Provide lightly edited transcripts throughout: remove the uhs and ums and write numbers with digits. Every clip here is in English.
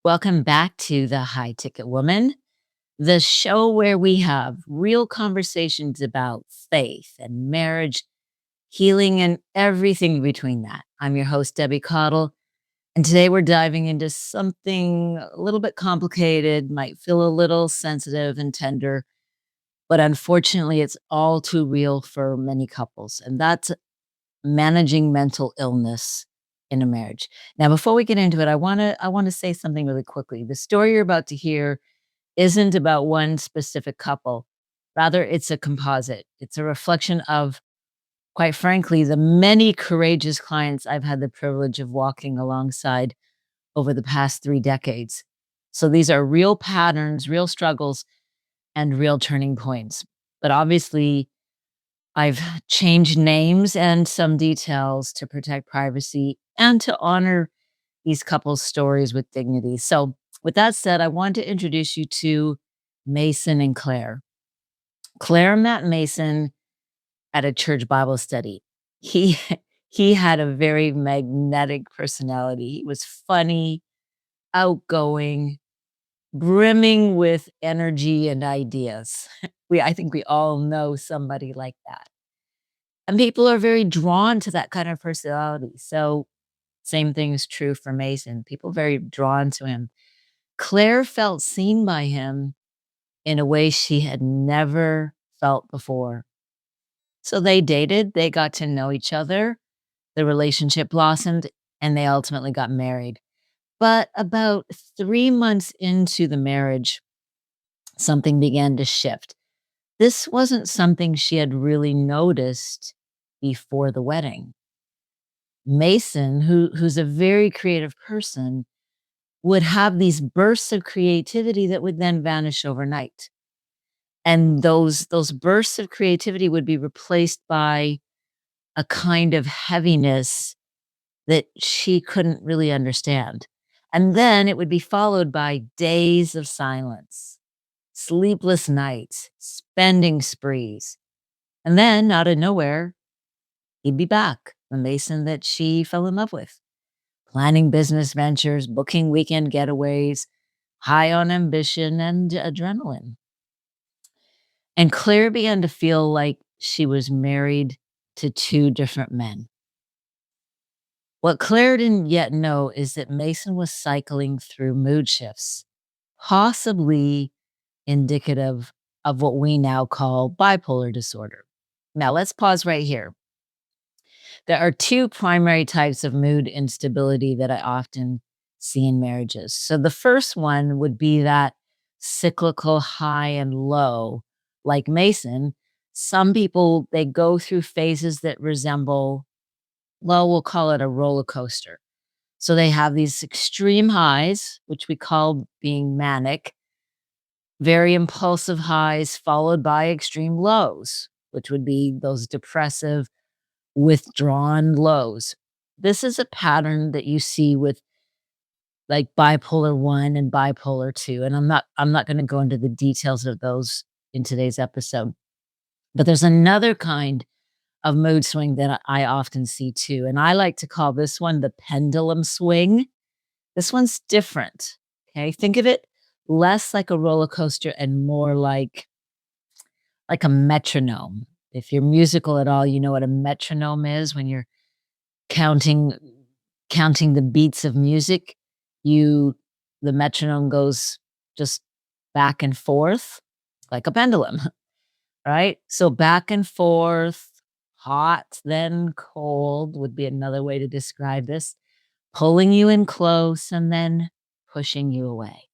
Welcome back to the High Ticket Woman, the show where we have real conversations about faith and marriage, healing, and everything between that. I'm your host, Debbie Caudle, and today we're diving into something a little bit complicated, might feel a little sensitive and tender, but unfortunately, it's all too real for many couples, and that's managing mental illness in a marriage. Now, before we get into it, I want to say something really quickly. The story you're about to hear isn't about one specific couple. Rather, it's a composite. It's a reflection of, quite frankly, the many courageous clients I've had the privilege of walking alongside over the past 3 decades. So these are real patterns, real struggles, and real turning points. But obviously, I've changed names and some details to protect privacy and to honor these couples' stories with dignity. So, with that said, I want to introduce you to Mason and Claire. Claire met Mason at a church Bible study. He he had a very magnetic personality. He was funny, outgoing, brimming with energy and ideas. I think we all know somebody like that. And people are very drawn to that kind of personality. So, same thing is true for Mason. People very drawn to him. Claire felt seen by him in a way she had never felt before. So they dated, they got to know each other, the relationship blossomed, and they ultimately got married. But about 3 months into the marriage, something began to shift. This wasn't something she had really noticed before the wedding. Mason, who's a very creative person, would have these bursts of creativity that would then vanish overnight. And those bursts of creativity would be replaced by a kind of heaviness that she couldn't really understand. And then it would be followed by days of silence, sleepless nights, spending sprees. And then out of nowhere, he'd be back, the Mason that she fell in love with, planning business ventures, booking weekend getaways, high on ambition and adrenaline. And Claire began to feel like she was married to two different men. What Claire didn't yet know is that Mason was cycling through mood shifts, possibly indicative of what we now call bipolar disorder. Now, let's pause right here. There are two primary types of mood instability that I often see in marriages. So, the first one would be that cyclical high and low, like Mason. Some people, they go through phases that resemble, well, we'll call it a roller coaster. So they have these extreme highs, which we call being manic, very impulsive highs, followed by extreme lows, which would be those depressive, withdrawn lows. This is a pattern that you see with like bipolar 1 and bipolar 2. And I'm not going to go into the details of those in today's episode. But there's another kind of mood swing that I often see too. And I like to call this one the pendulum swing. This one's different. Okay. Think of it less like a roller coaster and more like a metronome. If you're musical at all, you know what a metronome is when you're counting counting the beats of music. You the metronome goes just back and forth like a pendulum, right? So back and forth, hot, then cold would be another way to describe this, pulling you in close and then pushing you away.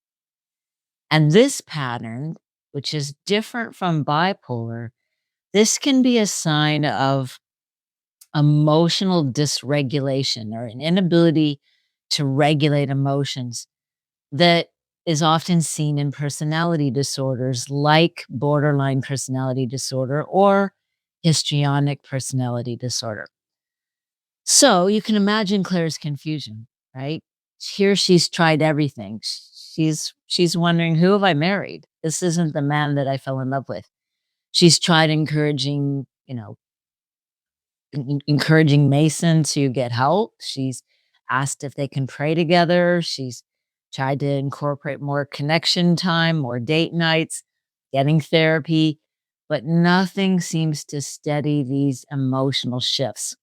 And this pattern, which is different from bipolar, this can be a sign of emotional dysregulation or an inability to regulate emotions that is often seen in personality disorders like borderline personality disorder or histrionic personality disorder. So you can imagine Claire's confusion, right? Here she's tried everything. She's wondering, who have I married? This isn't the man that I fell in love with. She's tried encouraging, encouraging Mason to get help. She's asked if they can pray together. She's tried to incorporate more connection time, more date nights, getting therapy, but nothing seems to steady these emotional shifts.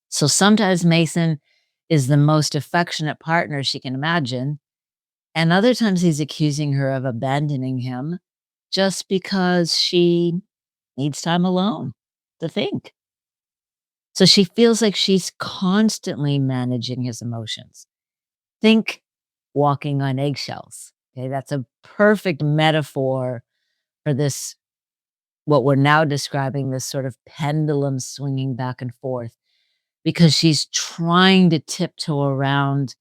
So sometimes Mason is the most affectionate partner she can imagine, and other times he's accusing her of abandoning him just because she needs time alone to think. So she feels like she's constantly managing his emotions. Think walking on eggshells. Okay, that's a perfect metaphor for this, what we're now describing, this sort of pendulum swinging back and forth, because she's trying to tiptoe around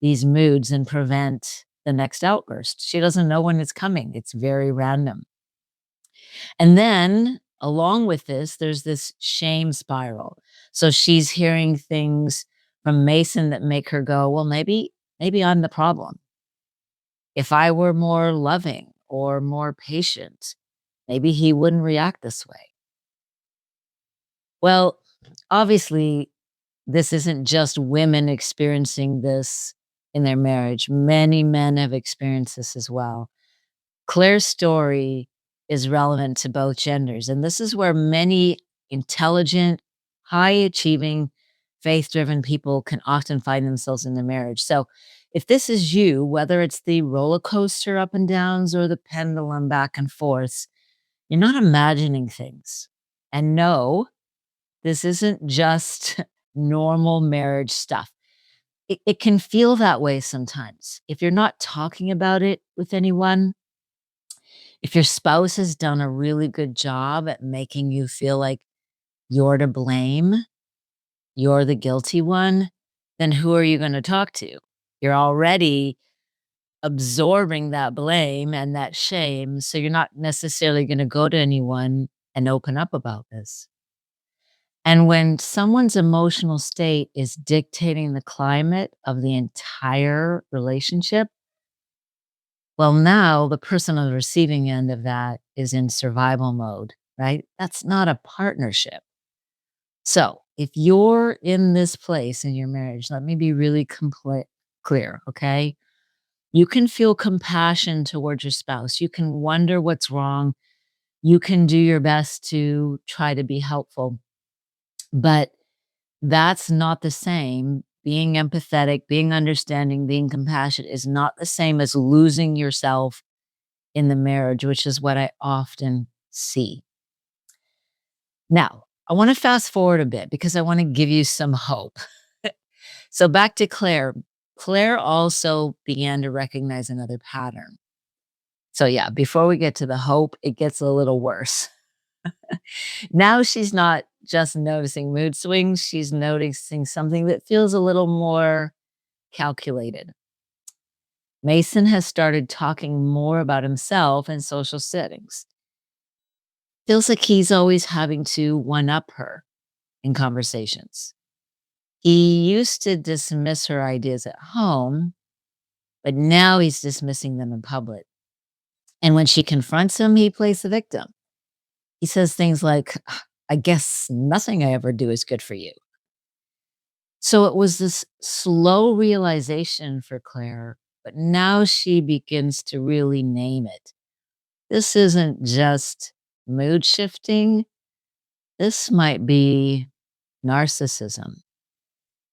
these moods and prevent the next outburst. She doesn't know when it's coming. It's very random. And then along with this, there's this shame spiral. So she's hearing things from Mason that make her go, well, maybe I'm the problem. If I were more loving or more patient, maybe he wouldn't react this way. Well, obviously, this isn't just women experiencing this in their marriage. Many men have experienced this as well. Claire's story is relevant to both genders, and this is where many intelligent, high achieving, faith driven people can often find themselves in their marriage. So, if this is you, whether it's the roller coaster up and downs or the pendulum back and forth, you're not imagining things. And no, this isn't just normal marriage stuff. It can feel that way sometimes. If you're not talking about it with anyone, if your spouse has done a really good job at making you feel like you're to blame, you're the guilty one, then who are you going to talk to? You're already absorbing that blame and that shame. So you're not necessarily going to go to anyone and open up about this. And when someone's emotional state is dictating the climate of the entire relationship, well, now the person on the receiving end of that is in survival mode, right? That's not a partnership. So if you're in this place in your marriage, let me be really clear, okay? You can feel compassion towards your spouse. You can wonder what's wrong. You can do your best to try to be helpful. But that's not the same. Being empathetic, being understanding, being compassionate is not the same as losing yourself in the marriage, which is what I often see. Now, I want to fast forward a bit because I want to give you some hope. So back to Claire. Claire also began to recognize another pattern. So yeah, before we get to the hope, it gets a little worse. Now she's not just noticing mood swings, she's noticing something that feels a little more calculated. Mason has started talking more about himself in social settings. Feels like he's always having to one up her in conversations. He used to dismiss her ideas at home, but now he's dismissing them in public. And when she confronts him, he plays the victim. He says things like, I guess nothing I ever do is good for you. So it was this slow realization for Claire, but now she begins to really name it. This isn't just mood shifting. This might be narcissism.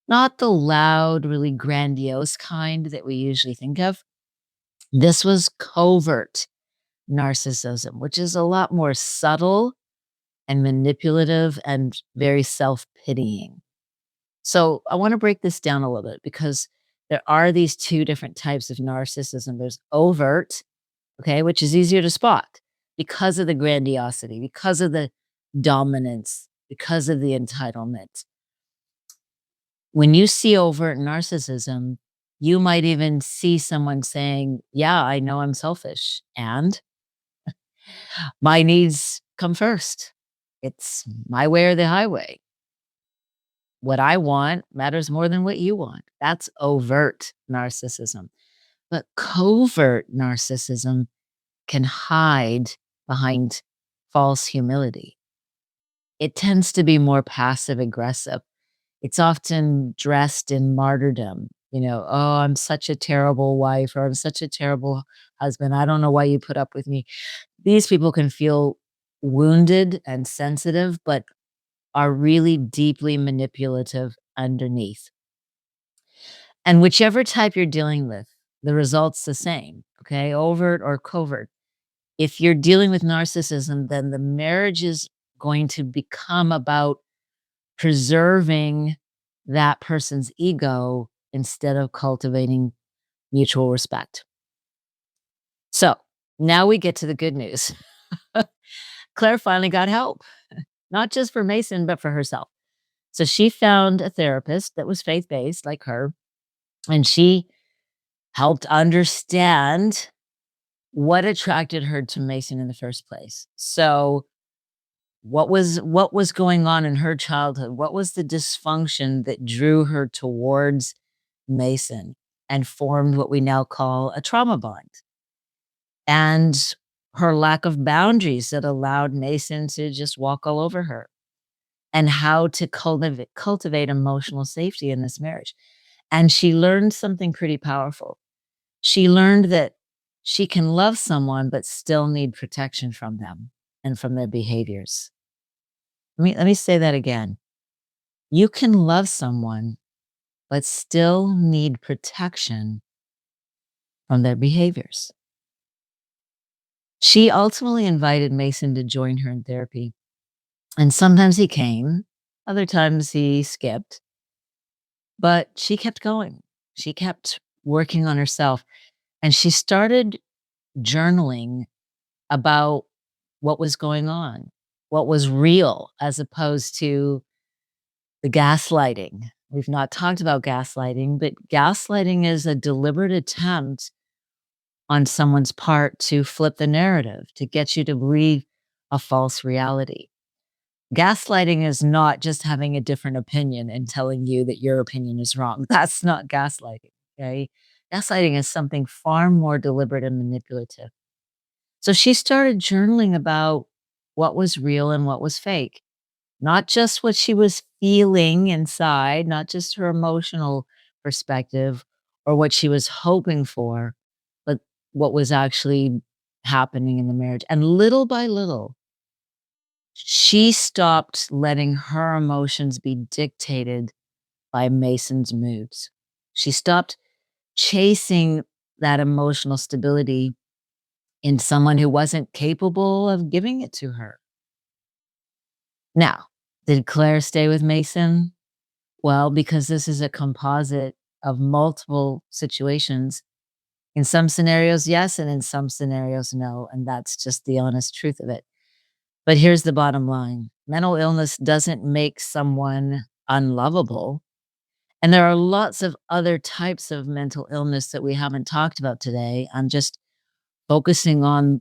Not the loud, really grandiose kind that we usually think of. This was covert narcissism, which is a lot more subtle and manipulative and very self pitying. So I want to break this down a little bit because there are these two different types of narcissism. There's overt, okay, which is easier to spot because of the grandiosity, because of the dominance, because of the entitlement. When you see overt narcissism, you might even see someone saying, yeah, I know I'm selfish and my needs come first. It's my way or the highway. What I want matters more than what you want. That's overt narcissism. But covert narcissism can hide behind false humility. It tends to be more passive aggressive. It's often dressed in martyrdom. "Oh, I'm such a terrible wife," or "I'm such a terrible husband. I don't know why you put up with me." These people can feel wounded and sensitive, but are really deeply manipulative underneath. And whichever type you're dealing with, the result's the same, okay? Overt or covert. If you're dealing with narcissism, then the marriage is going to become about preserving that person's ego instead of cultivating mutual respect. So now we get to the good news. Claire finally got help, not just for Mason, but for herself. So she found a therapist that was faith based like her, and she helped understand what attracted her to Mason in the first place. So what was going on in her childhood? What was the dysfunction that drew her towards Mason and formed what we now call a trauma bond? And her lack of boundaries that allowed Mason to just walk all over her, and how to cultivate emotional safety in this marriage. And she learned something pretty powerful. She learned that she can love someone but still need protection from them and from their behaviors. Let me say that again. You can love someone but still need protection from their behaviors. She ultimately invited Mason to join her in therapy. And sometimes he came, other times he skipped, but she kept going. She kept working on herself, and she started journaling about what was going on, what was real, as opposed to the gaslighting. We've not talked about gaslighting, but gaslighting is a deliberate attempt on someone's part to flip the narrative, to get you to believe a false reality. Gaslighting is not just having a different opinion and telling you that your opinion is wrong. That's not gaslighting, okay? Gaslighting is something far more deliberate and manipulative. So she started journaling about what was real and what was fake, not just what she was feeling inside, not just her emotional perspective or what she was hoping for, but what was actually happening in the marriage. And little by little, she stopped letting her emotions be dictated by Mason's moods. She stopped chasing that emotional stability in someone who wasn't capable of giving it to her. Now, did Claire stay with Mason? Well, because this is a composite of multiple situations. In some scenarios, yes, and in some scenarios, no. And that's just the honest truth of it. But here's the bottom line: mental illness doesn't make someone unlovable. And there are lots of other types of mental illness that we haven't talked about today. I'm just focusing on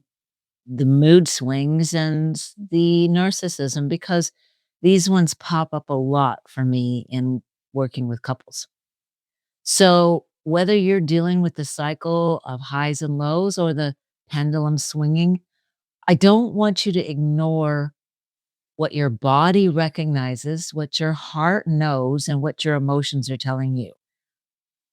the mood swings and the narcissism because these ones pop up a lot for me in working with couples. So, whether you're dealing with the cycle of highs and lows or the pendulum swinging, I don't want you to ignore what your body recognizes, what your heart knows, and what your emotions are telling you.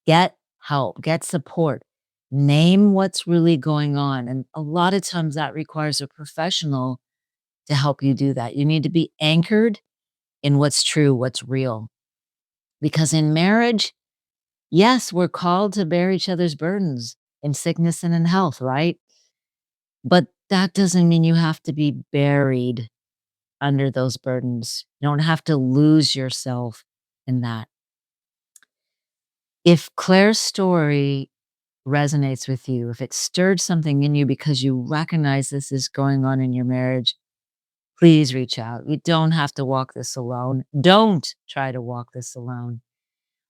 Get help, get support, name what's really going on. And a lot of times that requires a professional to help you do that. You need to be anchored in what's true, what's real. Because in marriage, yes, we're called to bear each other's burdens in sickness and in health, right? But that doesn't mean you have to be buried under those burdens. You don't have to lose yourself in that. If Claire's story resonates with you, if it stirred something in you because you recognize this is going on in your marriage, please reach out. You don't have to walk this alone. Don't try to walk this alone.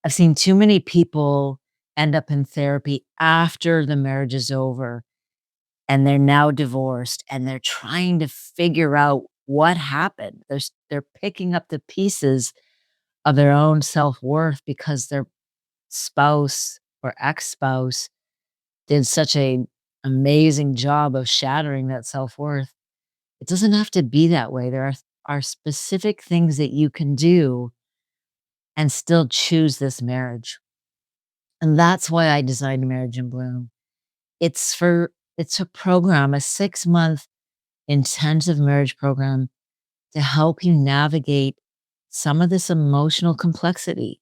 I've seen too many people end up in therapy after the marriage is over and they're now divorced and they're trying to figure out what happened. They're picking up the pieces of their own self-worth because their spouse or ex-spouse did such a amazing job of shattering that self-worth. It doesn't have to be that way. There are specific things that you can do and still choose this marriage. And that's why I designed Marriage in Bloom. It's a program, a 6-month intensive marriage program to help you navigate some of this emotional complexity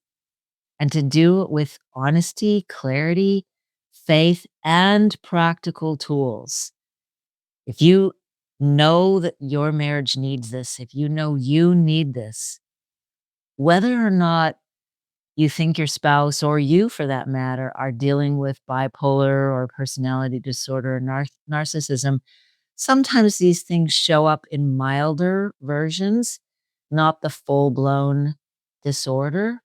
and to do it with honesty, clarity, faith, and practical tools. If you know that your marriage needs this, if you know you need this, whether or not you think your spouse or you for that matter are dealing with bipolar or personality disorder or narcissism, sometimes these things show up in milder versions, not the full-blown disorder.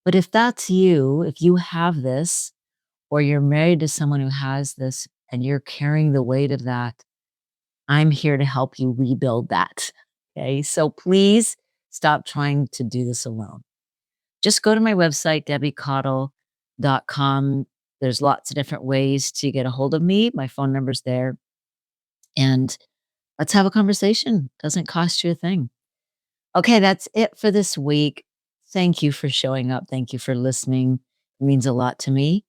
But if that's you, if you have this, or you're married to someone who has this and you're carrying the weight of that, I'm here to help you rebuild that. Okay. So please stop trying to do this alone. Just go to my website, debbiecaudle.com. There's lots of different ways to get a hold of me. My phone number's there. And let's have a conversation. Doesn't cost you a thing. Okay, that's it for this week. Thank you for showing up. Thank you for listening. It means a lot to me.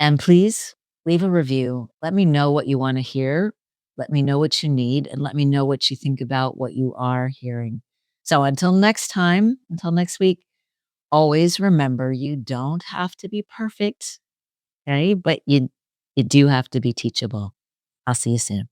And please leave a review. Let me know what you want to hear. Let me know what you need, and let me know what you think about what you are hearing. So until next time, until next week, always remember you don't have to be perfect, okay? But you do have to be teachable. I'll see you soon.